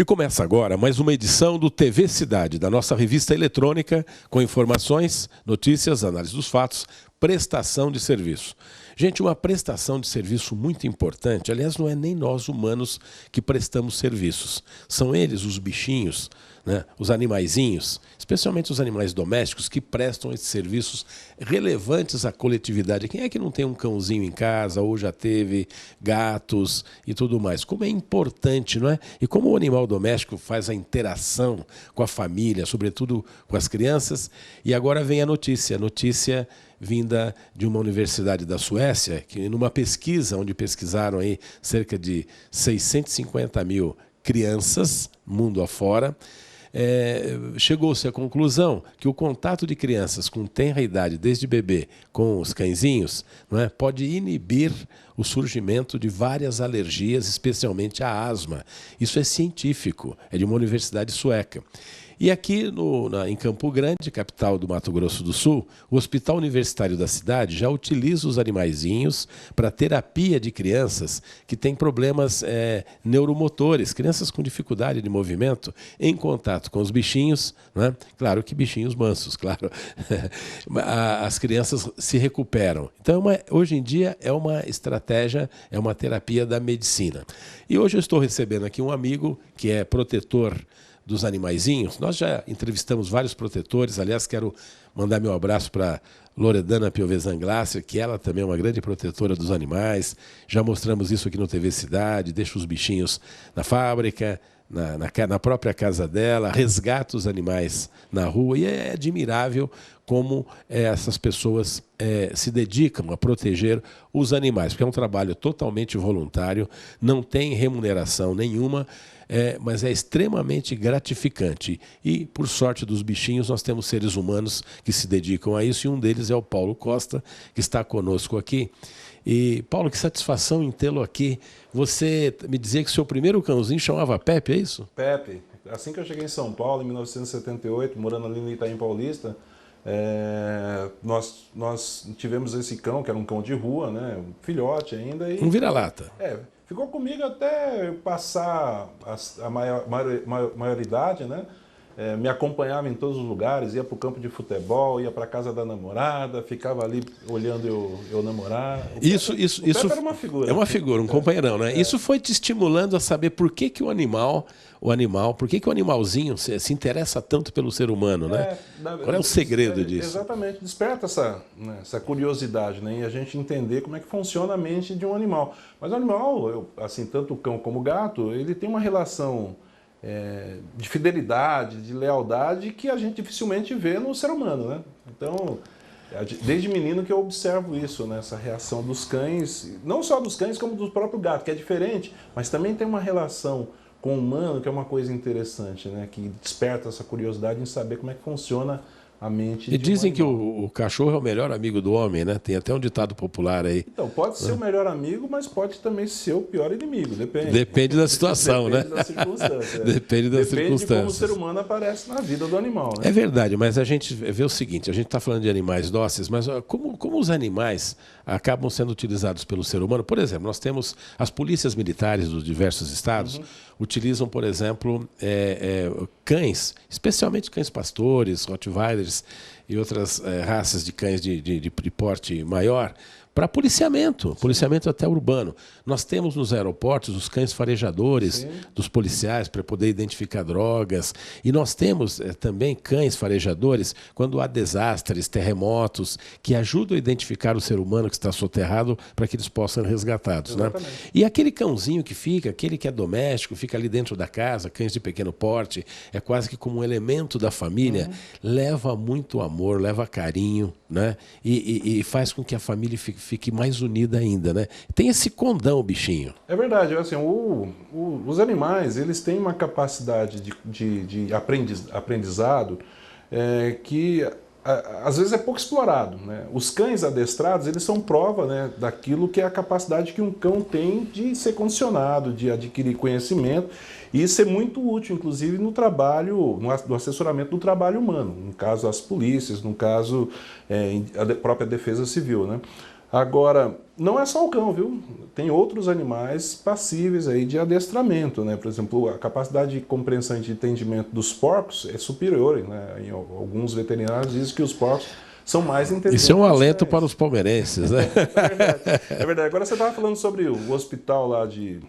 E começa agora mais uma edição do TV Cidade, da nossa revista eletrônica, com informações, notícias, análise dos fatos, prestação de serviço. Gente, uma prestação de serviço muito importante, aliás, não é nem nós humanos que prestamos serviços, são eles, os bichinhos, né? Os animaizinhos, especialmente os animais domésticos, que prestam esses serviços relevantes à coletividade. Quem é que não tem um cãozinho em casa, ou já teve gatos e tudo mais? Como é importante, não é? E como o animal doméstico faz a interação com a família, sobretudo com as crianças. E agora vem a notícia vinda de uma universidade da Suécia, que numa pesquisa, onde pesquisaram aí cerca de 650 mil crianças, mundo afora, chegou-se à conclusão que o contato de crianças com tenra idade, desde bebê, com os cãezinhos, não é, pode inibir o surgimento de várias alergias, especialmente a asma. Isso é científico, é de uma universidade sueca. E aqui em Campo Grande, capital do Mato Grosso do Sul, o Hospital Universitário da cidade já utiliza os animaizinhos para terapia de crianças que têm problemas neuromotores, crianças com dificuldade de movimento, em contato com os bichinhos, né? Claro que bichinhos mansos, claro. As crianças se recuperam. Então, hoje em dia, é uma estratégia, é uma terapia da medicina. E hoje eu estou recebendo aqui um amigo que é protetor dos animaizinhos. Nós já entrevistamos vários protetores. Aliás, quero mandar meu abraço para Loredana Piovesan Glasser, que ela também é uma grande protetora dos animais. Já mostramos isso aqui no TV Cidade, deixa os bichinhos na fábrica, na própria casa dela, resgata os animais na rua. E é admirável como essas pessoas se dedicam a proteger os animais, porque é um trabalho totalmente voluntário, não tem remuneração nenhuma, mas é extremamente gratificante. E, por sorte dos bichinhos, nós temos seres humanos que se dedicam a isso, e um deles é o Paulo Costa, que está conosco aqui. E, Paulo, que satisfação em tê-lo aqui. Você me dizia que seu primeiro cãozinho chamava Pepe, é isso? Pepe. Assim que eu cheguei em São Paulo, em 1978, morando ali no Itaim Paulista, nós tivemos esse cão, que era um cão de rua, né, um filhote ainda. E, um vira-lata. Ficou comigo até eu passar a maioridade, né? Me acompanhava em todos os lugares, ia para o campo de futebol, ia para a casa da namorada, ficava ali olhando eu namorar. Isso Pepe era uma figura. É uma figura, um companheirão, né? Isso foi te estimulando a saber por que por que o animalzinho se interessa tanto pelo ser humano, né? Qual é o segredo disso? Exatamente, desperta essa curiosidade, né? E a gente entender como é que funciona a mente de um animal. Mas o animal, assim, tanto o cão como o gato, ele tem uma relação de fidelidade, de lealdade, que a gente dificilmente vê no ser humano, né? Então, desde menino que eu observo isso, né? Essa reação dos cães, não só dos cães, como do próprio gato, que é diferente, mas também tem uma relação com o humano, que é uma coisa interessante, né? Que desperta essa curiosidade em saber como é que funciona a mente. E dizem que o cachorro é o melhor amigo do homem, né? Tem até um ditado popular aí. Então, pode ser o melhor amigo, mas pode também ser o pior inimigo, depende. Depende da situação, depende né? Da circunstância. Depende das circunstâncias. Depende de como o ser humano aparece na vida do animal, né? É verdade, mas a gente vê o seguinte, a gente está falando de animais dóceis, mas como os animais acabam sendo utilizados pelo ser humano? Por exemplo, nós temos as polícias militares dos diversos estados, utilizam, por exemplo, cães, especialmente cães pastores, rottweilers e outras raças de cães de porte maior, para policiamento até urbano. Nós temos nos aeroportos os cães farejadores dos policiais para poder identificar drogas. E nós temos também cães farejadores quando há desastres, terremotos, que ajudam a identificar o ser humano que está soterrado para que eles possam ser resgatados. Né? E aquele cãozinho que fica, aquele que é doméstico, fica ali dentro da casa, cães de pequeno porte, é quase que como um elemento da família, leva muito amor, leva carinho, né? E faz com que a família fique mais unida ainda, né? Tem esse condão, o bichinho. É verdade, assim, os animais, eles têm uma capacidade de aprendizado que às vezes é pouco explorado, né? Os cães adestrados, eles são prova, né, daquilo que é a capacidade que um cão tem de ser condicionado, de adquirir conhecimento, e isso é muito útil, inclusive, no trabalho, no assessoramento do trabalho humano, no caso as polícias, no caso a própria defesa civil, né? Agora, não é só o cão, viu? Tem outros animais passíveis aí de adestramento, né? Por exemplo, a capacidade de compreensão e de entendimento dos porcos é superior, né? Alguns veterinários dizem que os porcos são mais inteligentes. Isso é um alento para os palmeirenses, né? É verdade. É verdade. Agora você estava falando sobre o hospital lá de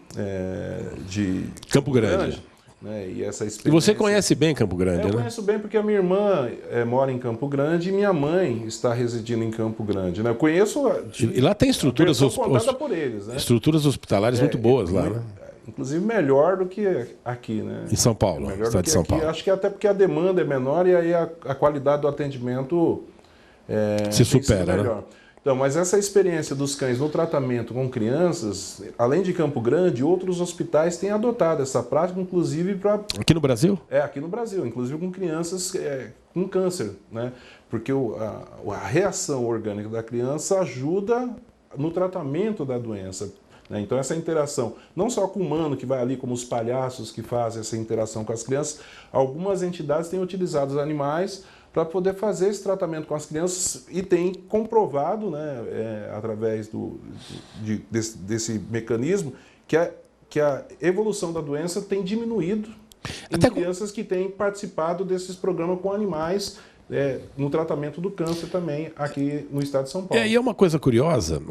Campo Grande. Né? E essa experiência. E você conhece bem Campo Grande, né? Eu conheço bem porque a minha irmã mora em Campo Grande e minha mãe está residindo em Campo Grande. Né? Eu conheço. E lá tem estruturas, contada por eles, né? Estruturas hospitalares muito boas lá, né? Inclusive melhor do que aqui, né? Em São Paulo, melhor estado do que de São aqui. Paulo. Acho que até porque a demanda é menor e aí a qualidade do atendimento se supera, né? Então, mas essa experiência dos cães no tratamento com crianças, além de Campo Grande, outros hospitais têm adotado essa prática, inclusive para... Aqui no Brasil? Aqui no Brasil, inclusive com crianças com câncer, né? Porque a reação orgânica da criança ajuda no tratamento da doença. Né? Então, essa interação, não só com o humano, que vai ali como os palhaços que fazem essa interação com as crianças, algumas entidades têm utilizado os animais para poder fazer esse tratamento com as crianças e tem comprovado, né, através desse mecanismo, que a evolução da doença tem diminuído em crianças que têm participado desses programas com animais no tratamento do câncer também aqui no estado de São Paulo. E é uma coisa curiosa,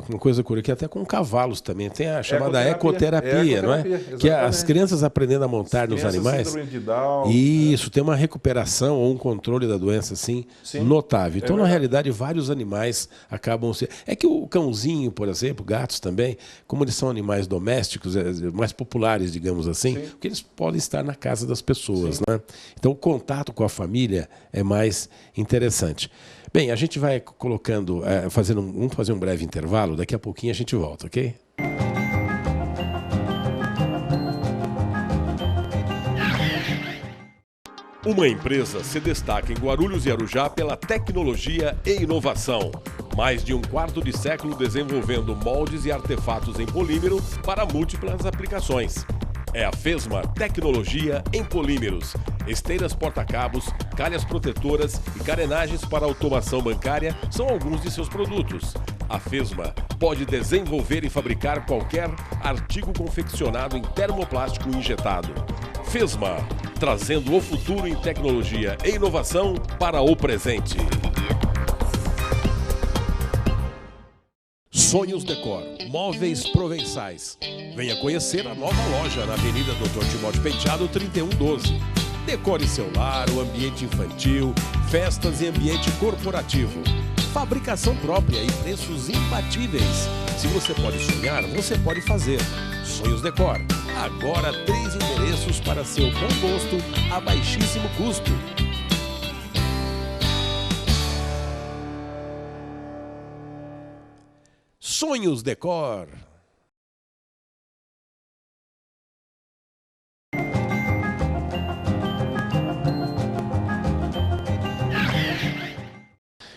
que até com cavalos também, tem a chamada ecoterapia, não é? Que as crianças aprendendo a montar nos animais. Síndrome de Down, isso, tem uma recuperação ou um controle da doença assim, notável. Então, na realidade, vários animais acabam se... É que o cãozinho, por exemplo, gatos também, como eles são animais domésticos, mais populares, digamos assim, porque eles podem estar na casa das pessoas, né? Então, o contato com a família é mais interessante. Bem, a gente vai colocando, vamos fazer um breve intervalo, daqui a pouquinho a gente volta, ok? Uma empresa se destaca em Guarulhos e Arujá pela tecnologia e inovação. Mais de um quarto de século desenvolvendo moldes e artefatos em polímero para múltiplas aplicações. É a Fesma Tecnologia em Polímeros. Esteiras porta-cabos, calhas protetoras e carenagens para automação bancária são alguns de seus produtos. A Fesma pode desenvolver e fabricar qualquer artigo confeccionado em termoplástico injetado. Fesma, trazendo o futuro em tecnologia e inovação para o presente. Sonhos Decor, móveis provençais. Venha conhecer a nova loja na Avenida Dr. Timóteo Penteado, 3112. Decore seu lar, o ambiente infantil, festas e ambiente corporativo. Fabricação própria e preços imbatíveis. Se você pode sonhar, você pode fazer. Sonhos Decor. Agora 3 endereços para seu bom gosto a baixíssimo custo. Sonhos Decor.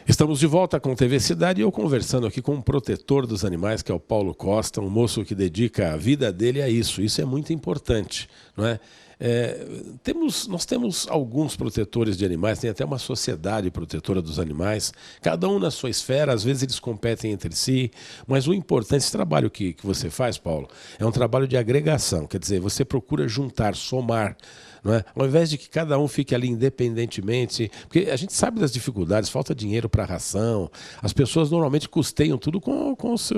Estamos de volta com TV Cidade e eu conversando aqui com um protetor dos animais, que é o Paulo Costa, um moço que dedica a vida dele a isso. Isso é muito importante, não é? Nós temos alguns protetores de animais, tem até uma sociedade protetora dos animais, cada um na sua esfera, às vezes eles competem entre si, mas o importante, esse trabalho que você faz, Paulo, é um trabalho de agregação, quer dizer, você procura juntar, somar, não é? Ao invés de que cada um fique ali independentemente, porque a gente sabe das dificuldades, falta dinheiro para ração, as pessoas normalmente custeiam tudo com os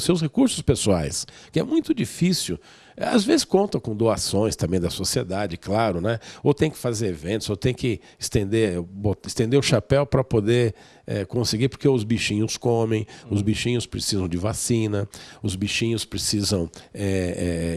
seus recursos pessoais, que é muito difícil. Às vezes contam com doações também da sociedade, claro, né? Ou tem que fazer eventos, ou tem que estender o chapéu para poder conseguir, porque os bichinhos comem, os bichinhos precisam de vacina, os bichinhos precisam,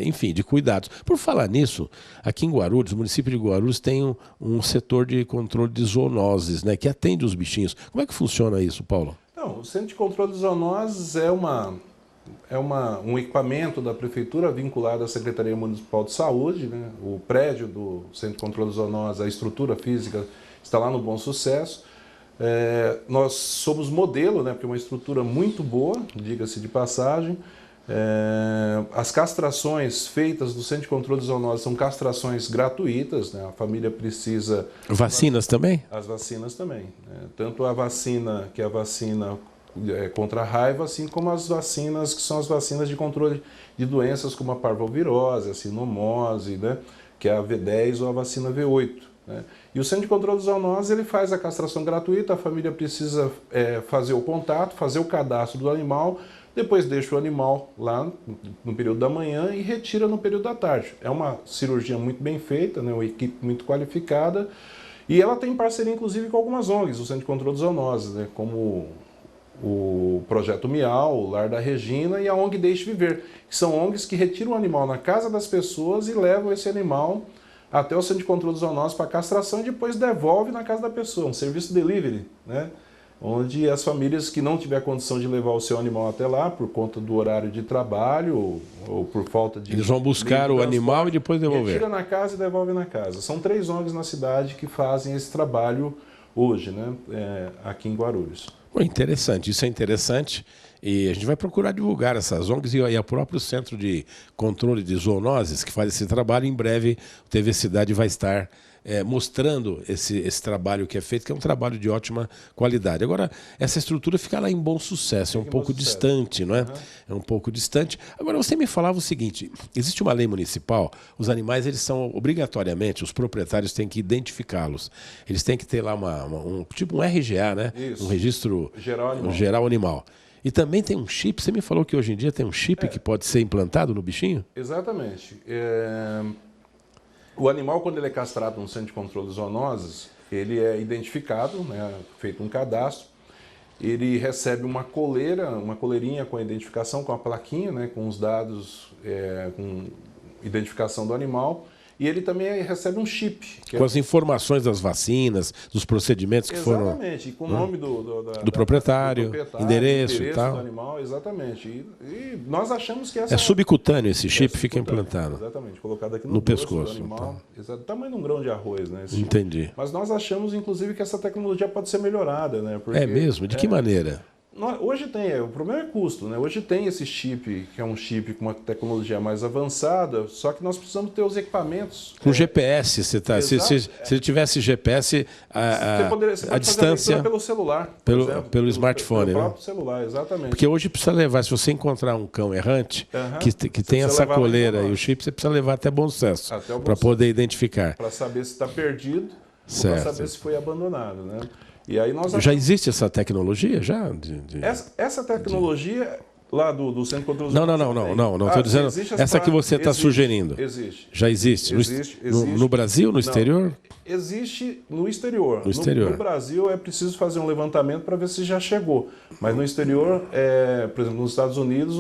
enfim, de cuidados. Por falar nisso, aqui em Guarulhos, o município de Guarulhos tem um setor de controle de zoonoses, né? Que atende os bichinhos. Como é que funciona isso, Paulo? Não, o Centro de Controle de Zoonoses é um equipamento da Prefeitura vinculado à Secretaria Municipal de Saúde, né? O prédio do Centro de Controle de Zoonoses, a estrutura física está lá no Bom Sucesso. Nós somos modelo, né? Porque é uma estrutura muito boa, diga-se de passagem. As castrações feitas do Centro de Controle de Zoonoses são castrações gratuitas, né? A família precisa... Vacinas também? As vacinas também. Né? Tanto a vacina, que é a vacina contra a raiva, assim como as vacinas, que são as vacinas de controle de doenças como a parvovirose, a sinomose, né, que é a V10 ou a vacina V8. Né? E o Centro de Controle de Zoonoses, ele faz a castração gratuita, a família precisa fazer o contato, fazer o cadastro do animal, depois deixa o animal lá no período da manhã e retira no período da tarde. É uma cirurgia muito bem feita, né, uma equipe muito qualificada, e ela tem parceria inclusive com algumas ONGs, o Centro de Controle de Zoonoses, né, como o Projeto Miau, o Lar da Regina e a ONG Deixe Viver, que são ONGs que retiram o animal na casa das pessoas e levam esse animal até o Centro de Controle de Zoonoses para castração e depois devolve na casa da pessoa, um serviço delivery, né? Onde as famílias que não tiver condição de levar o seu animal até lá, por conta do horário de trabalho ou por falta de... Eles vão buscar o animal e depois devolver. Retira na casa e devolve na casa. São 3 ONGs na cidade que fazem esse trabalho hoje, né? Aqui em Guarulhos. Bom, interessante, isso é interessante. E a gente vai procurar divulgar essas ONGs e o próprio Centro de Controle de Zoonoses, que faz esse trabalho. Em breve, o TV Cidade vai estar mostrando esse trabalho que é feito, que é um trabalho de ótima qualidade. Agora, essa estrutura fica lá em Bom Sucesso, é um pouco distante, não é? É um pouco distante. Agora, você me falava o seguinte, existe uma lei municipal, os animais, eles são obrigatoriamente, os proprietários têm que identificá-los. Eles têm que ter lá tipo um RGA, né? Isso. Um registro geral animal. E também tem um chip, você me falou que hoje em dia tem um chip que pode ser implantado no bichinho? Exatamente. O animal, quando ele é castrado no Centro de Controle de Zoonoses, ele é identificado, né, feito um cadastro, ele recebe uma coleirinha com a identificação, com a plaquinha, né, com os dados, com identificação do animal, e ele também recebe um chip. Com as informações das vacinas, dos procedimentos que foram... Exatamente, e com o nome do proprietário, endereço e tal. Do animal, exatamente. E nós achamos que essa... É subcutâneo esse chip, fica implantado. Exatamente, colocado aqui no pescoço do animal. Então. Tamanho de um grão de arroz, né? Entendi. Mas nós achamos, inclusive, que essa tecnologia pode ser melhorada, né? Porque, é mesmo? De que maneira? Hoje tem, o problema é custo, né? Hoje tem esse chip, que é um chip com uma tecnologia mais avançada, só que nós precisamos ter os equipamentos. Com GPS, se ele tivesse GPS, você a distância... fazer a pelo celular, pelo smartphone, pelo né? próprio celular, exatamente. Porque hoje precisa levar, se você encontrar um cão errante, que tem essa coleira e o chip, você precisa levar até Bom Sucesso, para poder identificar. Para saber se está perdido, para saber se foi abandonado, né? E aí já existe essa tecnologia? Essa tecnologia lá do Centro de Controle... Não. Estou dizendo essa que você está sugerindo. Existe. Já existe? Existe. No Brasil, no exterior? Existe no exterior. No Brasil é preciso fazer um levantamento para ver se já chegou. Mas no exterior, por exemplo, nos Estados Unidos,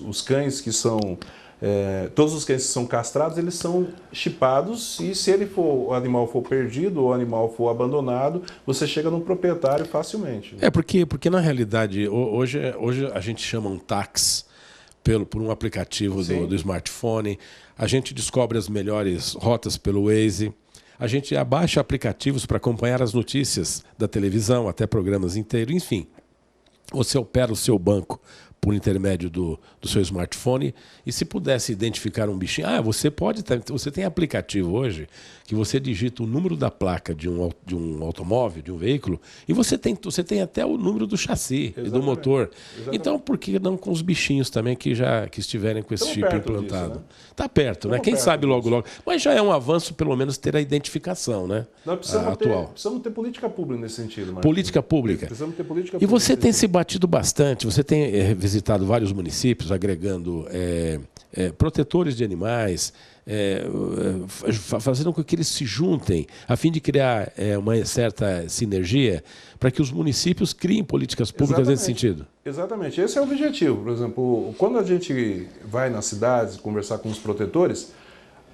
os cães que são... todos os cães que são castrados, eles são chipados e se o animal for perdido ou o animal for abandonado, você chega no proprietário facilmente. Porque na realidade, hoje a gente chama um táxi por um aplicativo do smartphone, a gente descobre as melhores rotas pelo Waze, a gente abaixa aplicativos para acompanhar as notícias da televisão, até programas inteiros, enfim. Você opera o seu banco por intermédio do seu smartphone, e se pudesse identificar um bichinho... você tem aplicativo hoje que você digita o número da placa de um automóvel, de um veículo, e você tem até o número do chassi e do motor. Exatamente. Então, por que não com os bichinhos também que estiverem com esse chip implantado? Está perto, né? Quem sabe logo. Mas já é um avanço, pelo menos, ter a identificação, né? Nós precisamos ter política pública nesse sentido, Marcos. Política pública. Precisamos ter política pública. E você tem se batido bastante, você tem visitado vários municípios, agregando protetores de animais, fazendo com que eles se juntem, a fim de criar uma certa sinergia, para que os municípios criem políticas públicas nesse sentido. Exatamente, esse é o objetivo. Por exemplo, quando a gente vai nas cidades conversar com os protetores,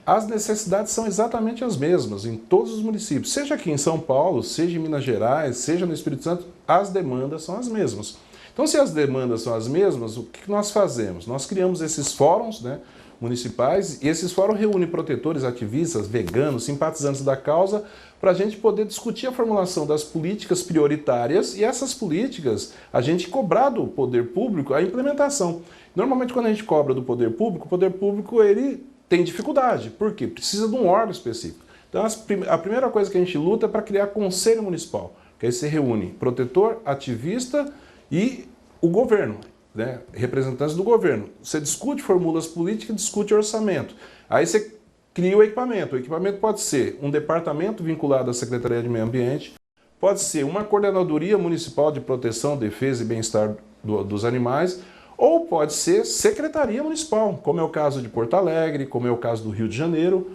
as necessidades são exatamente as mesmas em todos os municípios. Seja aqui em São Paulo, seja em Minas Gerais, seja no Espírito Santo, as demandas são as mesmas. Então, se as demandas são as mesmas, o que nós fazemos? Nós criamos esses fóruns, né, municipais, e esses fóruns reúnem protetores, ativistas, veganos, simpatizantes da causa, para a gente poder discutir a formulação das políticas prioritárias e essas políticas, a gente cobrar do poder público a implementação. Normalmente, quando a gente cobra do poder público ele tem dificuldade. Por quê? Precisa de um órgão específico. Então, a primeira coisa que a gente luta é para criar conselho municipal, que aí se reúne protetor, ativista e o governo, né? Representantes do governo. Você discute formulas políticas, discute orçamento. Aí você cria o equipamento. O equipamento pode ser um departamento vinculado à Secretaria de Meio Ambiente, pode ser uma coordenadoria municipal de proteção, defesa e bem-estar dos animais, ou pode ser secretaria municipal, como é o caso de Porto Alegre, como é o caso do Rio de Janeiro.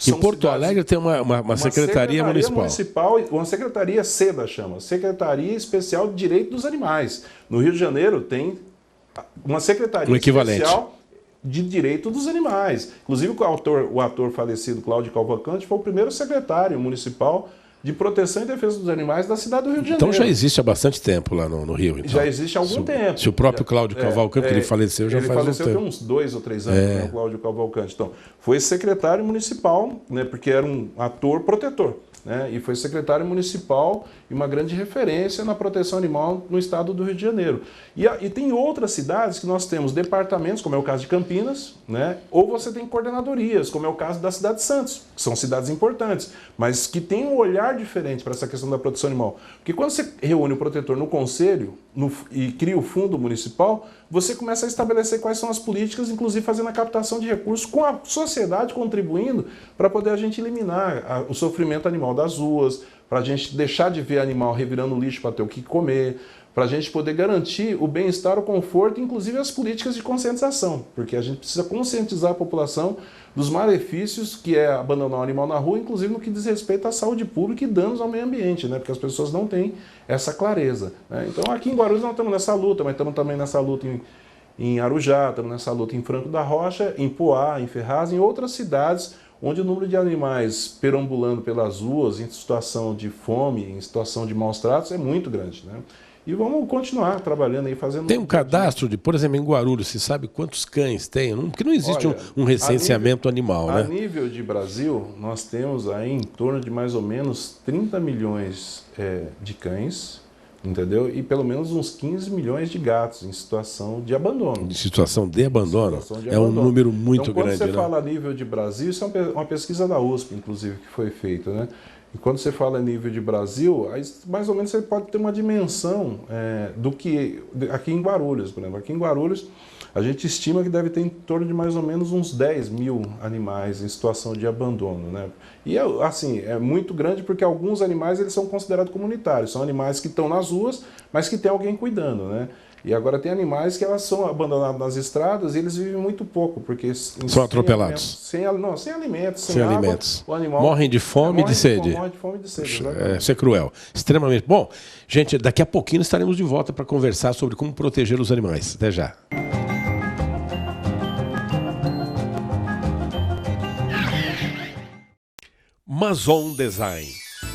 Em Porto Alegre tem uma secretaria municipal. Uma secretaria SEDA chama, Secretaria Especial de Direito dos Animais. No Rio de Janeiro tem uma secretaria especial de direito dos animais. Inclusive o ator falecido Cláudio Cavalcante foi o primeiro secretário municipal de proteção e defesa dos animais da cidade do Rio de Janeiro. Então já existe há bastante tempo lá no Rio. Então. Já existe há algum tempo. Se o próprio Cláudio Cavalcante, ele faleceu já faz um tempo. Ele faleceu tem uns 2 ou 3 anos, né, o Cláudio Cavalcante. Então, foi secretário municipal, né, porque era um ator protetor. Né, e foi secretário municipal e uma grande referência na proteção animal no estado do Rio de Janeiro. E tem outras cidades que nós temos departamentos, como é o caso de Campinas, né, ou você tem coordenadorias, como é o caso da cidade de Santos, que são cidades importantes, mas que têm um olhar diferente para essa questão da proteção animal. Porque quando você reúne o protetor no conselho e cria o fundo municipal, você começa a estabelecer quais são as políticas, inclusive fazendo a captação de recursos, com a sociedade contribuindo para poder a gente eliminar o sofrimento animal das ruas, para a gente deixar de ver animal revirando lixo para ter o que comer, para a gente poder garantir o bem-estar, o conforto, inclusive as políticas de conscientização, porque a gente precisa conscientizar a população dos malefícios que é abandonar o animal na rua, inclusive no que diz respeito à saúde pública e danos ao meio ambiente, né? Porque as pessoas não têm essa clareza. Né? Então aqui em Guarulhos nós estamos nessa luta, mas estamos também nessa luta em Arujá, estamos nessa luta em Franco da Rocha, em Poá, em Ferraz, em outras cidades onde o número de animais perambulando pelas ruas em situação de fome, em situação de maus tratos é muito grande, né? E vamos continuar trabalhando aí, fazendo... Tem um cadastro de, por exemplo, em Guarulhos, se sabe quantos cães tem? Porque não existe um recenseamento animal, né? A nível de Brasil, nós temos aí em torno de mais ou menos 30 milhões de cães, entendeu? E pelo menos uns 15 milhões de gatos em situação de abandono. De situação de abandono? É um número muito grande, né? Quando você fala a nível de Brasil, isso é uma pesquisa da USP, inclusive, que foi feita, né? E quando você fala em nível de Brasil, aí mais ou menos você pode ter uma dimensão do que aqui em Guarulhos, por exemplo. Aqui em Guarulhos, a gente estima que deve ter em torno de mais ou menos uns 10 mil animais em situação de abandono, né? E assim, é muito grande porque alguns animais eles são considerados comunitários, são animais que estão nas ruas, mas que tem alguém cuidando, né? E agora tem animais que elas são abandonados nas estradas e eles vivem muito pouco, porque são atropelados. Sem alimentos, sem água, alimentos. O animal morrem de fome e de sede. Morrem de fome e de sede. Isso é cruel. Extremamente. Bom, gente, daqui a pouquinho estaremos de volta para conversar sobre como proteger os animais. Até já. Mazon Design,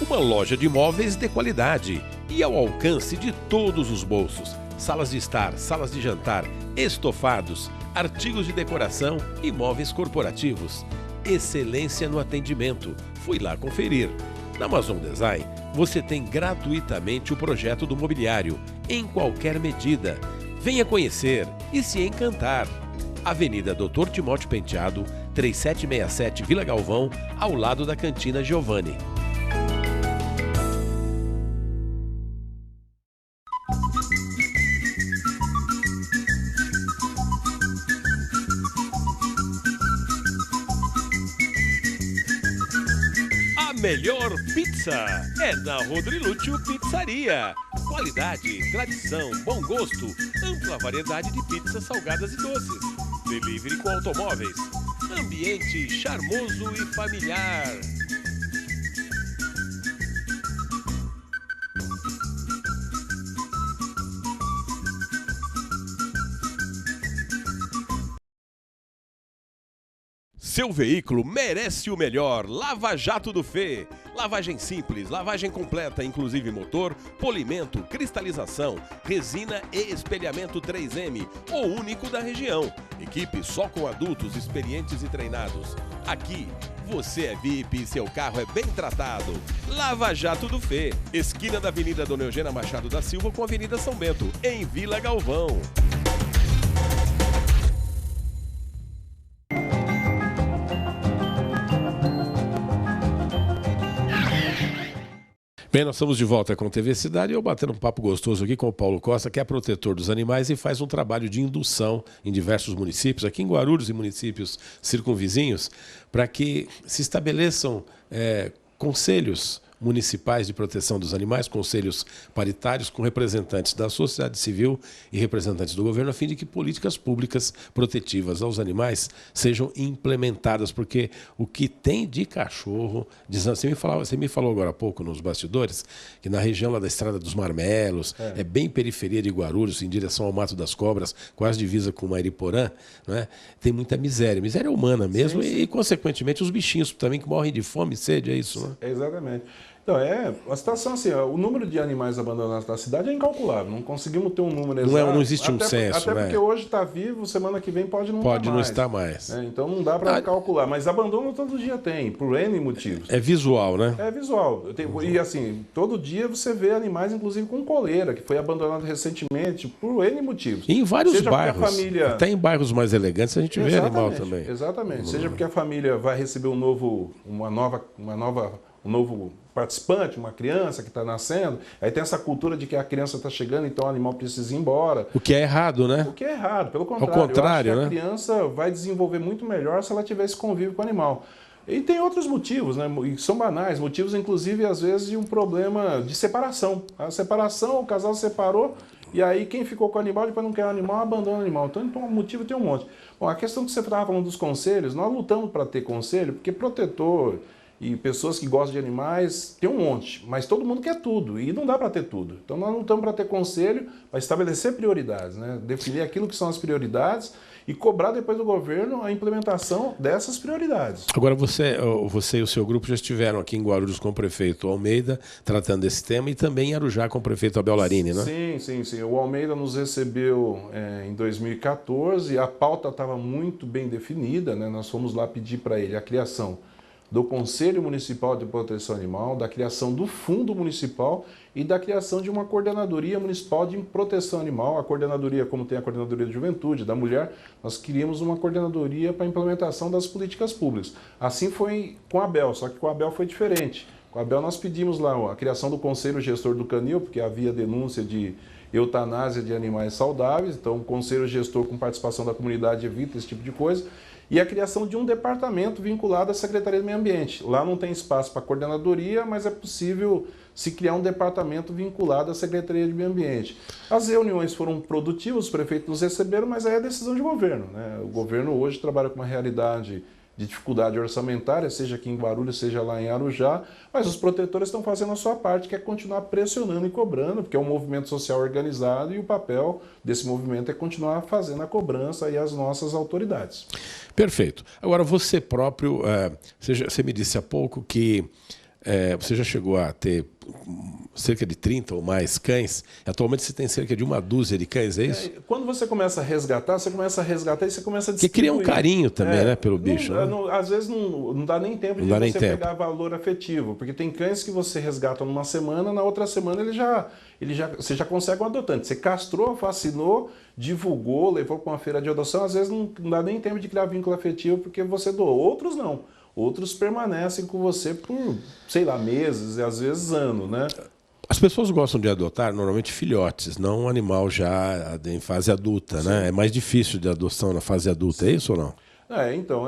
uma loja de móveis de qualidade e ao alcance de todos os bolsos. Salas de estar, salas de jantar, estofados, artigos de decoração e móveis corporativos. Excelência no atendimento. Fui lá conferir. Na Mazon Design, você tem gratuitamente o projeto do mobiliário, em qualquer medida. Venha conhecer e se encantar. Avenida Dr. Timóteo Penteado, 3767 Vila Galvão, ao lado da Cantina Giovanni. A melhor pizza é na Rodrilúcio Pizzaria. Qualidade, tradição, bom gosto, ampla variedade de pizzas salgadas e doces. Delivery com automóveis. Ambiente charmoso e familiar. Seu veículo merece o melhor. Lava Jato do Fê. Lavagem simples, lavagem completa, inclusive motor, polimento, cristalização, resina e espelhamento 3M, o único da região. Equipe só com adultos experientes e treinados. Aqui, você é VIP e seu carro é bem tratado. Lava Jato do Fê. Esquina da Avenida Dona Eugênia Machado da Silva com a Avenida São Bento, em Vila Galvão. Bem, nós estamos de volta com a TV Cidade e eu batendo um papo gostoso aqui com o Paulo Costa, que é protetor dos animais e faz um trabalho de indução em diversos municípios, aqui em Guarulhos e municípios circunvizinhos, para que se estabeleçam conselhos municipais de proteção dos animais, conselhos paritários com representantes da sociedade civil e representantes do governo, a fim de que políticas públicas protetivas aos animais sejam implementadas, porque o que tem de cachorro, você me falou agora há pouco nos bastidores, que na região lá da Estrada dos Marmelos, é bem periferia de Guarulhos, em direção ao Mato das Cobras, quase divisa com Mariporã, né? Tem muita miséria humana mesmo, sim. E consequentemente os bichinhos também que morrem de fome e sede, é isso, né? Exatamente. Então, a situação assim, o número de animais abandonados na cidade é incalculável, não conseguimos ter um número exato. Não existe um censo, até porque hoje está vivo, semana que vem pode não estar mais. Então não dá para calcular, mas abandono todo dia tem, por N motivos. É visual, né? É visual. E assim, todo dia você vê animais, inclusive com coleira, que foi abandonado recentemente, por N motivos. E em vários bairros, até em bairros mais elegantes a gente vê animal também. Exatamente, seja porque a família vai receber um novo participante, uma criança que está nascendo, aí tem essa cultura de que a criança está chegando, então o animal precisa ir embora. O que é errado, né? O que é errado, pelo contrário. Ao contrário, eu acho que a criança vai desenvolver muito melhor se ela tiver esse convívio com o animal. E tem outros motivos, né? E são banais, motivos inclusive às vezes de um problema de separação. A separação, o casal separou, e aí quem ficou com o animal, depois não quer o animal, abandona o animal. Então, o motivo tem um monte. Bom, a questão que você estava falando dos conselhos, nós lutamos para ter conselho, porque protetor e pessoas que gostam de animais tem um monte, mas todo mundo quer tudo e não dá para ter tudo. Então nós lutamos para ter conselho, para estabelecer prioridades, né? Definir aquilo que são as prioridades e cobrar depois do governo a implementação dessas prioridades. Agora você e o seu grupo já estiveram aqui em Guarulhos com o prefeito Almeida tratando desse tema e também em Arujá com o prefeito Abel Larini, né? Sim. O Almeida nos recebeu em 2014, a pauta estava muito bem definida, né? Nós fomos lá pedir para ele a criação do Conselho Municipal de Proteção Animal, da criação do Fundo Municipal e da criação de uma Coordenadoria Municipal de Proteção Animal. A coordenadoria, como tem a Coordenadoria de Juventude, da Mulher, nós queríamos uma coordenadoria para a implementação das políticas públicas. Assim foi com a Abel, só que com a Abel foi diferente. Com a Abel nós pedimos lá a criação do Conselho Gestor do Canil, porque havia denúncia de eutanásia de animais saudáveis, então o Conselho Gestor com participação da comunidade evita esse tipo de coisa. E a criação de um departamento vinculado à Secretaria do Meio Ambiente. Lá não tem espaço para coordenadoria, mas é possível se criar um departamento vinculado à Secretaria de Meio Ambiente. As reuniões foram produtivas, os prefeitos nos receberam, mas aí é decisão de governo, né? O governo hoje trabalha com uma realidade de dificuldade orçamentária, seja aqui em Guarulhos, seja lá em Arujá, mas os protetores estão fazendo a sua parte, que é continuar pressionando e cobrando, porque é um movimento social organizado e o papel desse movimento é continuar fazendo a cobrança aí às nossas autoridades. Perfeito. Agora, você próprio, você me disse há pouco que você já chegou a ter cerca de 30 ou mais cães. Atualmente você tem cerca de uma dúzia de cães, é isso? Quando você começa a resgatar e você começa a distribuir. Que cria um carinho também, né, pelo bicho. Às vezes não dá nem tempo de você pegar valor afetivo, porque tem cães que você resgata numa semana, na outra semana você já consegue um adotante. Você castrou, vacinou, divulgou, levou para uma feira de adoção, às vezes não dá nem tempo de criar vínculo afetivo porque você doou. Outros não. Outros permanecem com você por, sei lá, meses e às vezes anos, né? As pessoas gostam de adotar normalmente filhotes, não um animal já em fase adulta, né? É mais difícil de adoção na fase adulta, é isso ou não? Então,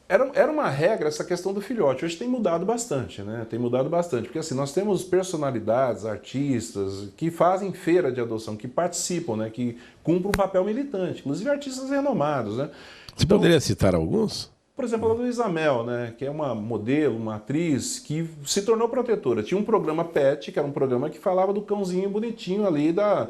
era uma regra essa questão do filhote. Hoje tem mudado bastante, né? Tem mudado bastante, porque assim, nós temos personalidades, artistas, que fazem feira de adoção, que participam, né? Que cumprem um papel militante, inclusive artistas renomados, né? Você poderia citar alguns? Por exemplo, a Luísa Mel, né, que é uma modelo, uma atriz que se tornou protetora. Tinha um programa Pet, que era um programa que falava do cãozinho bonitinho ali da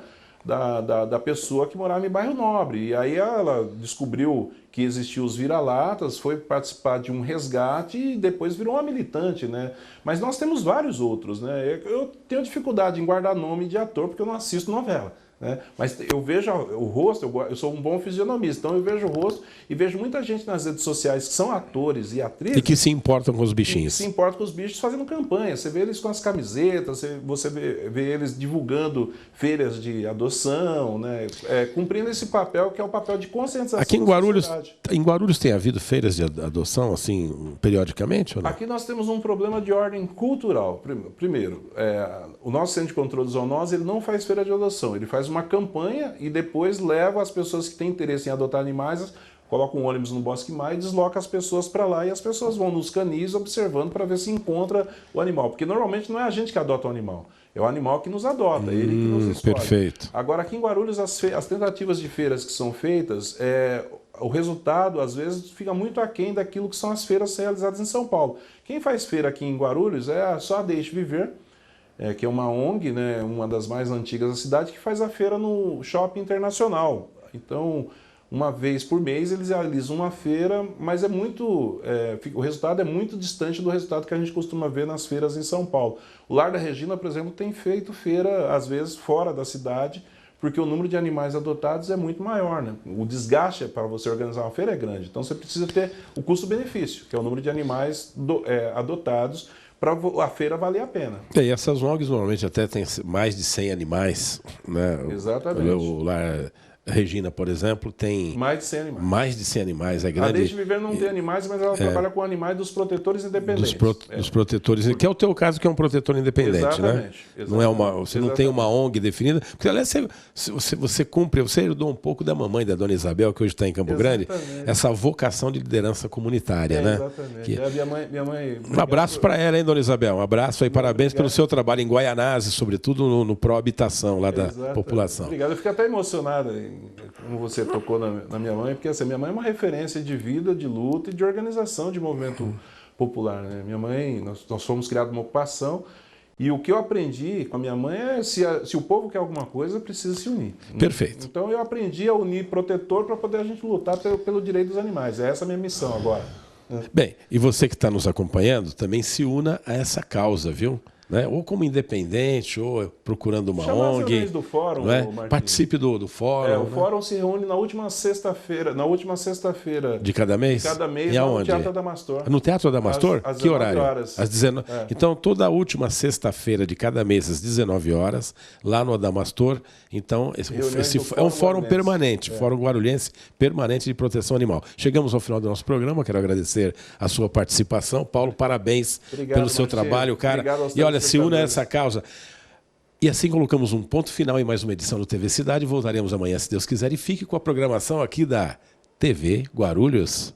pessoa que morava em bairro nobre. E aí ela descobriu que existiam os vira-latas, foi participar de um resgate e depois virou uma militante, né? Mas nós temos vários outros, né? Eu tenho dificuldade em guardar nome de ator porque eu não assisto novela. Né? Mas eu vejo o rosto, eu sou um bom fisionomista, então eu vejo o rosto e vejo muita gente nas redes sociais que são atores e atrizes. E que se importam com os bichinhos. Se importam com os bichos fazendo campanha. Você vê eles com as camisetas, você vê eles divulgando feiras de adoção, né? Cumprindo esse papel que é o papel de conscientização. Aqui em Guarulhos cidade. Em Guarulhos tem havido feiras de adoção, assim, periodicamente ou não? Aqui nós temos um problema de ordem cultural. Primeiro, o nosso Centro de Controle de Zoonose ele não faz feira de adoção, ele faz uma campanha e depois leva as pessoas que têm interesse em adotar animais, coloca um ônibus no Bosque Maia e desloca as pessoas para lá e as pessoas vão nos canis observando para ver se encontra o animal. Porque normalmente não é a gente que adota o animal, é o animal que nos adota, ele que nos escolhe. Perfeito. Agora, aqui em Guarulhos, as tentativas de feiras que são feitas, o resultado, às vezes, fica muito aquém daquilo que são as feiras realizadas em São Paulo. Quem faz feira aqui em Guarulhos é só a Deixe Viver, que é uma ONG, né, uma das mais antigas da cidade, que faz a feira no Shopping Internacional. Então, uma vez por mês eles realizam uma feira, mas o resultado é muito distante do resultado que a gente costuma ver nas feiras em São Paulo. O Lar da Regina, por exemplo, tem feito feira, às vezes, fora da cidade, porque o número de animais adotados é muito maior, né? O desgaste para você organizar uma feira é grande. Então você precisa ter o custo-benefício, que é o número de animais adotados, para a feira valer a pena. E essas ONGs normalmente até têm mais de 100 animais, né? Exatamente. O Lar Regina, por exemplo, tem mais de 100 animais. Mais de 100 animais, é grande. A Deixe Viver não tem animais, mas ela trabalha com animais dos protetores independentes. Dos protetores, que é o teu caso, que é um protetor independente, exatamente, né? Não é você não tem uma ONG definida. Porque, aliás, você cumpre, você herdou um pouco da mamãe, da dona Isabel, que hoje está em Campo Grande, essa vocação de liderança comunitária, né? Exatamente. Minha mãe, um abraço para ela, hein, dona Isabel? Um abraço aí, parabéns pelo seu trabalho em Guaianazes, sobretudo no pró-habitação lá da população. Obrigado. Eu fico até emocionado, como você tocou na minha mãe, porque assim, minha mãe é uma referência de vida, de luta e de organização de movimento popular, né? Minha mãe, nós fomos criados numa ocupação, e o que eu aprendi com a minha mãe é se o povo quer alguma coisa, precisa se unir. Perfeito. Então eu aprendi a unir protetor para poder a gente lutar pelo direito dos animais. É essa a minha missão agora. Bem, e você que está nos acompanhando, também se una a essa causa, viu? Né? Ou como independente, ou procurando uma ONG. Do fórum, né? Participe do fórum. O fórum se reúne na última sexta-feira. De cada mês? De cada mês, e no Teatro Adamastor. No Teatro Adamastor? Às que horário? horas. Às 19 Então, toda a última sexta-feira de cada mês, às 19 horas, lá no Adamastor. Então, esse é um fórum permanente, Fórum Guarulhense Permanente de Proteção Animal. Chegamos ao final do nosso programa, quero agradecer a sua participação. Paulo, parabéns pelo seu trabalho, cara. E olha, se une a essa causa. E assim colocamos um ponto final em mais uma edição do TV Cidade. Voltaremos amanhã, se Deus quiser. E fique com a programação aqui da TV Guarulhos.